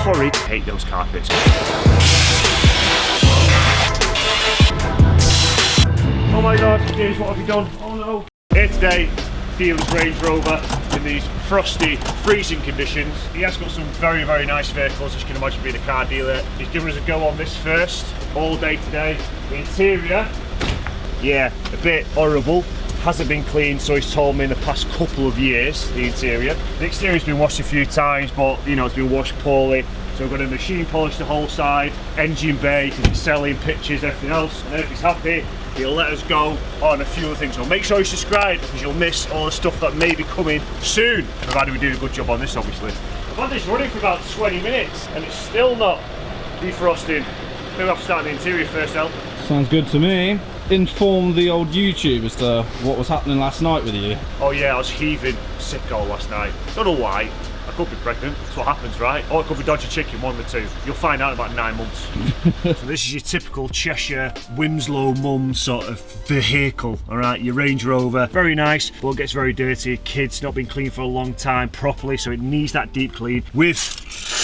horrid. Hate those carpets. Oh my god, James, what have you done? Oh no. Here today, Field's Range Rover in these frosty, freezing conditions. He has got some very, very nice vehicles, as you can imagine being a car dealer. He's given us a go on this first, all day today. The interior, yeah, a bit horrible. Hasn't been cleaned, so he's told me in the past couple of years, the interior. The exterior's been washed a few times, but you know, it's been washed poorly. So we're going to machine polish the whole side, engine bay, because it's selling, pictures, everything else. And if he's happy, he'll let us go on a few other things. So make sure you subscribe, because you'll miss all the stuff that may be coming soon, provided we do a good job on this, obviously. I've had this running for about 20 minutes, and it's still not defrosting. Maybe I'll have to start the interior first, El. Sounds good to me. Inform the old YouTube as to what was happening last night with you. Oh yeah, I was heaving sicko last night. Don't know why. I could be pregnant, that's what happens, right? Or it could be dodgy chicken, one of the two. You'll find out in about 9 months. So this is your typical Cheshire Winslow mum sort of vehicle, all right? Your Range Rover, very nice, but it gets very dirty. Kids not been cleaned for a long time properly, so it needs that deep clean with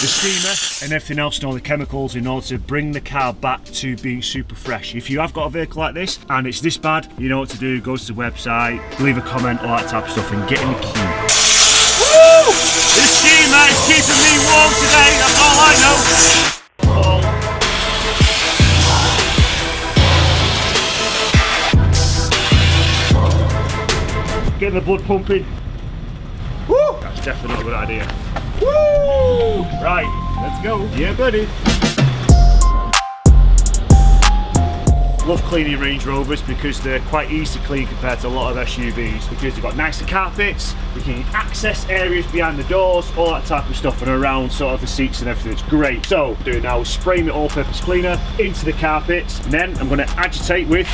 the steamer and everything else and all the chemicals in order to bring the car back to being super fresh. If you have got a vehicle like this and it's this bad, you know what to do. Go to the website, leave a comment, all that type of stuff, and get in the queue. Woo! The steamer is keeping me warm today, that's all I know. Getting the blood pumping. Woo! That's definitely not a good idea. Woo! Right, let's go. Yeah, buddy. Love cleaning Range Rovers because they're quite easy to clean compared to a lot of SUVs, because they've got nicer carpets, you can access areas behind the doors, all that type of stuff, and around sort of the seats and everything. It's great. So do it now, spraying the all-purpose cleaner into the carpets, and then I'm going to agitate with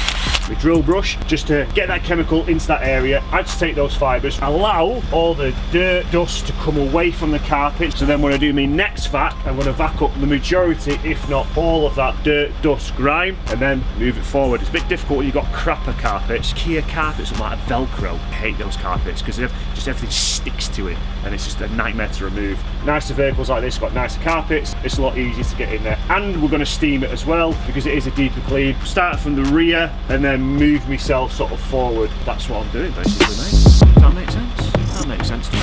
the drill brush just to get that chemical into that area, agitate those fibres, allow all the dirt, dust to come away from the carpet. So then when I do my next vac, I'm going to vac up the majority, if not all of that dirt, dust, grime, and then move it forward. It's a bit difficult when you've got crapper carpets. Kia carpets are like Velcro. I hate those carpets because just everything sticks to it and it's just a nightmare to remove. Nicer vehicles like this got nicer carpets, it's a lot easier to get in there. And we're going to steam it as well because it is a deeper clean. Start from the rear and then move myself sort of forward. That's what I'm doing basically, mate. Does that make sense? That makes sense to me.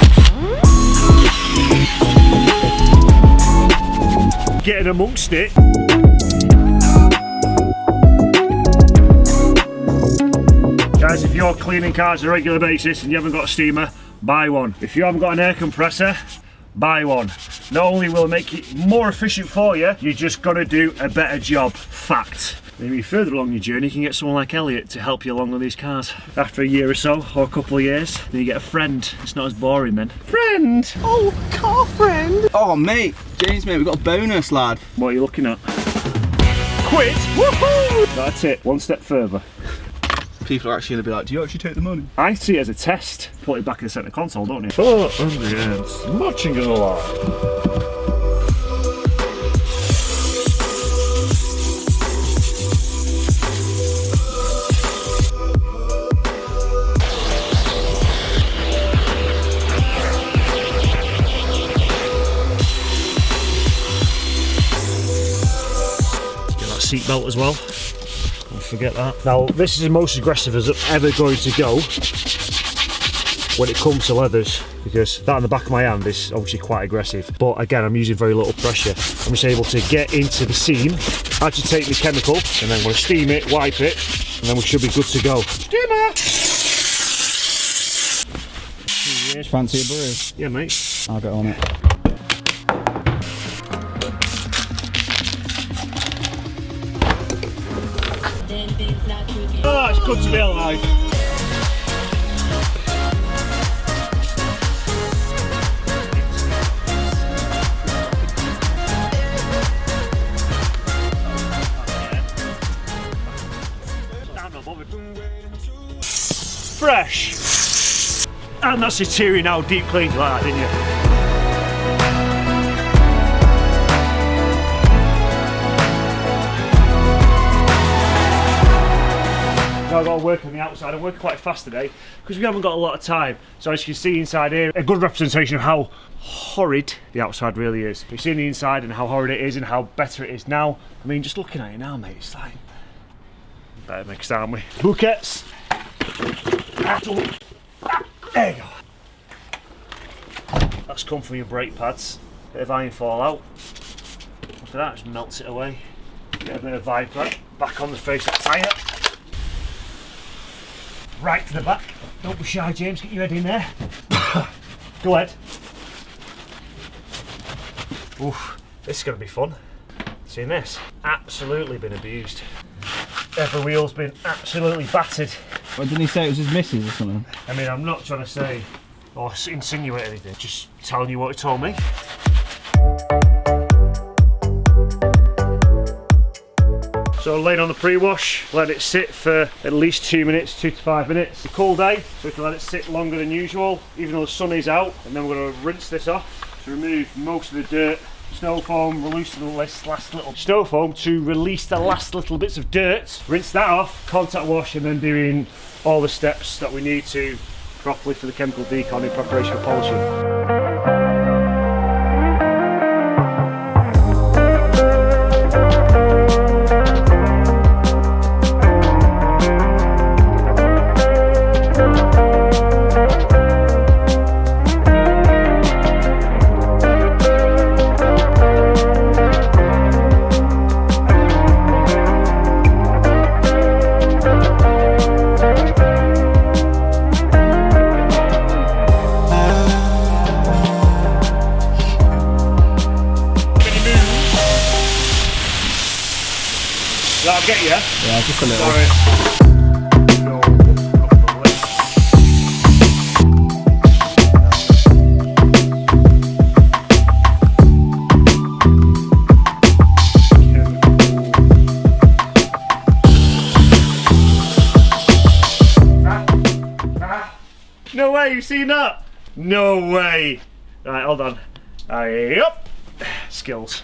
Getting amongst it. Guys, if you're cleaning cars on a regular basis and you haven't got a steamer, buy one. If you haven't got an air compressor, buy one. Not only will it make it more efficient for you, you just got to do a better job. Fact. Maybe further along your journey, you can get someone like Elliot to help you along with these cars. After a year or so, or a couple of years, then you get a friend. It's not as boring then. Friend! Oh, car friend! Oh mate, James mate, we've got a bonus lad. What are you looking at? Quit! Woohoo! That's it, one step further. People are actually going to be like, do you actually take the money? I see it as a test. Put it back in the centre console, don't you? 400 amps, marching along. Get that seat belt as well. Forget that. Now this is the most aggressive as I'm ever going to go when it comes to leathers, because that on the back of my hand is obviously quite aggressive, but again I'm using very little pressure. I'm just able to get into the seam, agitate the chemical, and then I'm going to steam it, wipe it, and then we should be good to go. Steamer! Fancy a brew? Yeah mate. I'll get on it. Oh, it's good to be alive. Fresh. And that's interior now, deep cleaned like that, didn't you? So I've got to work on the outside. I'm working quite fast today because we haven't got a lot of time. So as you can see inside here, a good representation of how horrid the outside really is. You've seen the inside and how horrid it is and how better it is now. I mean, just looking at it now, mate, it's like better mixed, aren't we? Bouquets. There you go. That's come from your brake pads. Bit of iron fallout. Look at that, just melts it away. Get a bit of Viper back on the face of the tyre. Right to the back. Don't be shy, James, get your head in there. Go ahead. Oof, this is going to be fun. Seeing this? Absolutely been abused. Every wheel's been absolutely battered. What, didn't he say it was his missus or something? I mean, I'm not trying to say or insinuate anything, just telling you what he told me. So laying on the pre-wash, let it sit for at least 2 minutes, 2 to 5 minutes. It's a cool day, so we can let it sit longer than usual, even though the sun is out. And then we're going to rinse this off to remove most of the dirt. Snowfoam, release the last little snowfoam to release the last little bits of dirt. Rinse that off, contact wash, and then doing all the steps that we need to properly for the chemical decon in preparation for polishing. That'll get you? Yeah, just a little. Sorry. No way, you've seen that? No way. Right, hold on. Yup. Skills.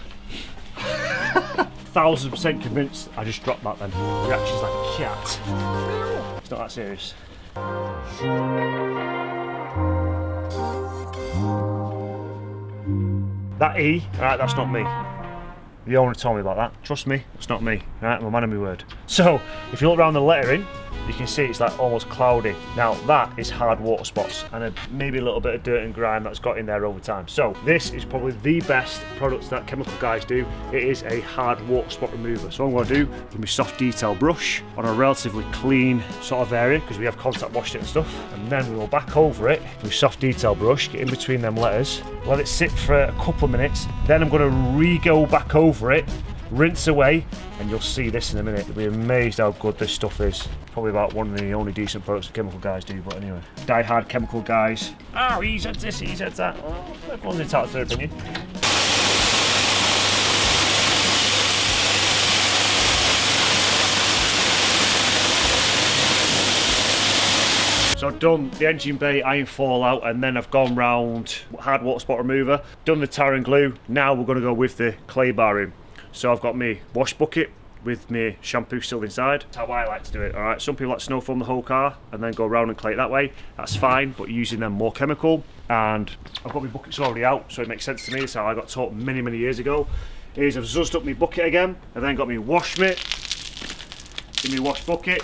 1000% convinced I just dropped that then. Reaction's like a cat. It's not that serious. That E, right, that's not me. The owner told me about that. Trust me, it's not me. Right, I'm a man of my word. So, if you look around the lettering, you can see it's like almost cloudy. Now that is hard water spots and maybe a little bit of dirt and grime that's got in there over time. So this is probably the best product that chemical guys do. It is a hard water spot remover. So what I'm going to do with my soft detail brush on a relatively clean sort of area, because we have contact washed it and stuff, and then we will back over it with soft detail brush, get in between them letters, let it sit for a couple of minutes, then I'm going to re-go back over it, rinse away, and you'll see this in a minute. You'll be amazed how good this stuff is. Probably about one of the only decent products that chemical guys do, but anyway. Die-hard chemical guys. Oh, he said this, he said that. Oh, everyone's entitled to their opinion. So I've done the engine bay, iron fallout, and then I've gone round hard water spot remover, done the tar and glue. Now we're going to go with the clay barring. So I've got my wash bucket with my shampoo still inside. That's how I like to do it, alright? Some people like to snowfoam the whole car and then go round and clay it that way. That's fine, but using them more chemical. And I've got my buckets already out, so it makes sense to me. That's how I got taught many, many years ago. Is I've zuzzed up my bucket again, and then got my wash mitt in my wash bucket.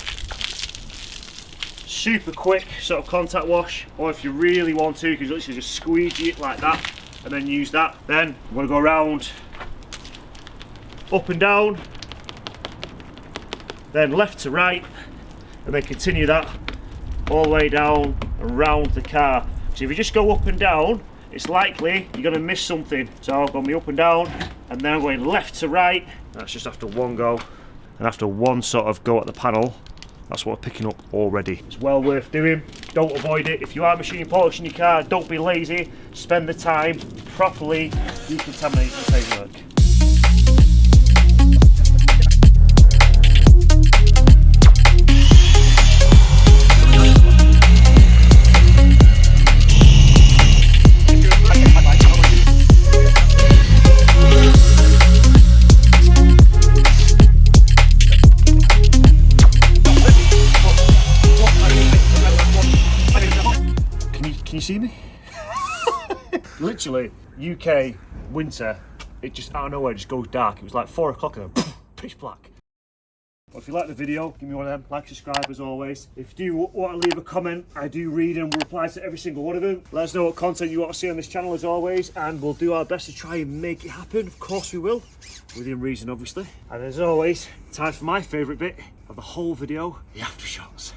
Super quick sort of contact wash, or if you really want to, you can literally just squeegee it like that and then use that. Then I'm going to go around up and down, then left to right, and then continue that all the way down and round the car. So if you just go up and down, it's likely you're going to miss something. So I've got me up and down, and then I'm going left to right. That's just after one go, and after one sort of go at the panel, that's what we're picking up already. It's well worth doing. Don't avoid it. If you are machine polishing your car, don't be lazy. Spend the time properly decontaminate the paintwork. see me? Literally, UK winter, it just out of nowhere just goes dark. It was like 4 o'clock and then pitch black. Well, if you like the video, give me one of them, like, subscribe as always. If you do want to leave a comment, I do read and will reply to every single one of them. Let us know what content you want to see on this channel as always, and we'll do our best to try and make it happen. Of course we will, within reason obviously. And as always, time for my favourite bit of the whole video, the after shots.